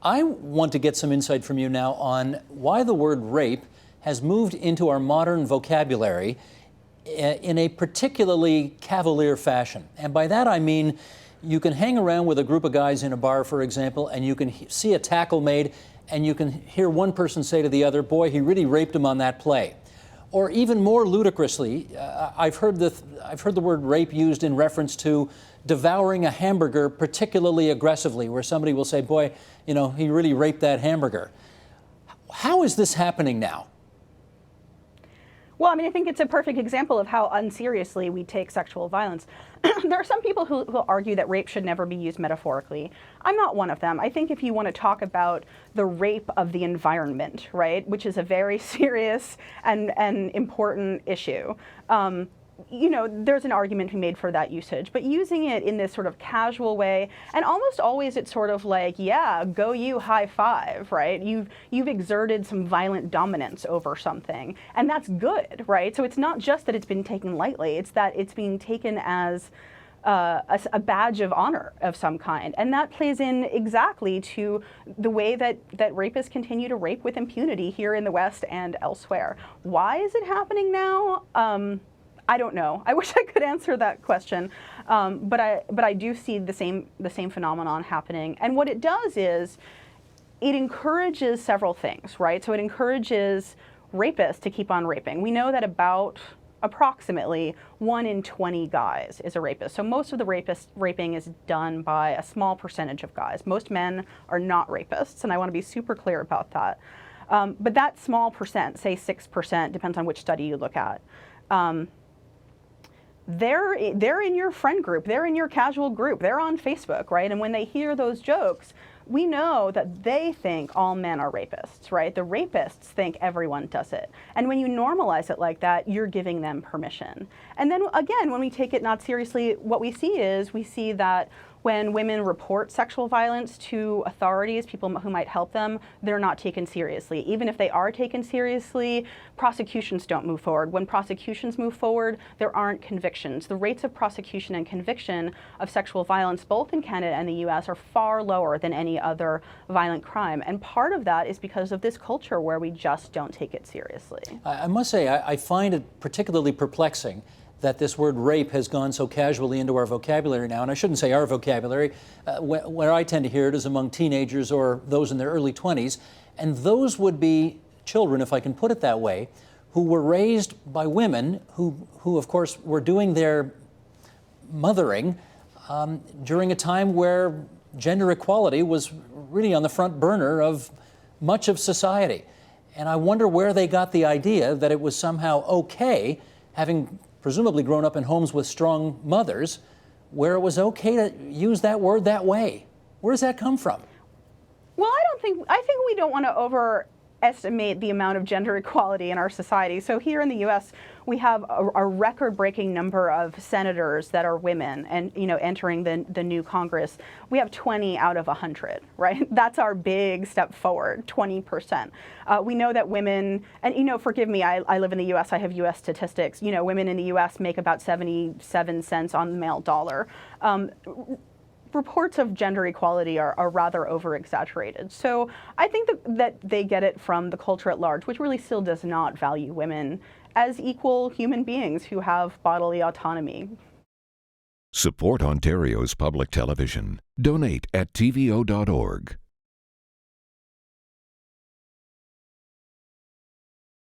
I want to get some insight from you now on why the word rape has moved into our modern vocabulary in a particularly cavalier fashion. And by that I mean you can hang around with a group of guys in a bar, for example, and you can see a tackle made, and you can hear one person say to the other, boy, he really raped him on that play. Or even more ludicrously, I've heard the word rape used in reference to devouring a hamburger particularly aggressively, where somebody will say, boy, you know, he really raped that hamburger. How is this happening now? Well, I mean, I think it's a perfect example of how unseriously we take sexual violence. There are some people who argue that rape should never be used metaphorically. I'm not one of them. I think if you want to talk about the rape of the environment, right, which is a very serious and important issue, you know, there's an argument to be made for that usage, but using it in this sort of casual way, and almost always it's sort of like, yeah, go you, high five, right? You've exerted some violent dominance over something, and that's good, right? So it's not just that it's been taken lightly, it's that it's being taken as a badge of honor of some kind. And that plays in exactly to the way that rapists continue to rape with impunity here in the West and elsewhere. Why is it happening now? I don't know. I wish I could answer that question, but I do see the same phenomenon happening. And what it does is it encourages several things, right? So it encourages rapists to keep on raping. We know that about approximately 1 in 20 guys is a rapist. So most of the raping is done by a small percentage of guys. Most men are not rapists, and I want to be super clear about that. But that small percent, say 6%, depends on which study you look at. They're in your friend group, they're in your casual group, they're on Facebook, right? And when they hear those jokes, we know that they think all men are rapists, right? The rapists think everyone does it. And when you normalize it like that, you're giving them permission. And then again, when we take it not seriously, what we see that when women report sexual violence to authorities, people who might help them, they're not taken seriously. Even if they are taken seriously, prosecutions don't move forward. When prosecutions move forward, there aren't convictions. The rates of prosecution and conviction of sexual violence, both in Canada and the US, are far lower than any other violent crime. And part of that is because of this culture where we just don't take it seriously. I must say, I find it particularly perplexing that this word rape has gone so casually into our vocabulary now. And I shouldn't say our vocabulary. Where I tend to hear it is among teenagers or those in their early 20s. And those would be children, if I can put it that way, who were raised by women who of course, were doing their mothering during a time where gender equality was really on the front burner of much of society. And I wonder where they got the idea that it was somehow okay, having presumably grown up in homes with strong mothers, where it was okay to use that word that way. Where does that come from? Well, I think we don't want to overestimate the amount of gender equality in our society. So here in the US, we have a record-breaking number of senators that are women and, you know, entering the new Congress. We have 20 out of 100, right? That's our big step forward, 20%. We know that women, and, you know, forgive me, I live in the US, I have US statistics. You know, women in the US make about 77 cents on the male dollar. Reports of gender equality are rather over-exaggerated. So I think that they get it from the culture at large, which really still does not value women as equal human beings who have bodily autonomy. Support Ontario's public television. Donate at tvo.org.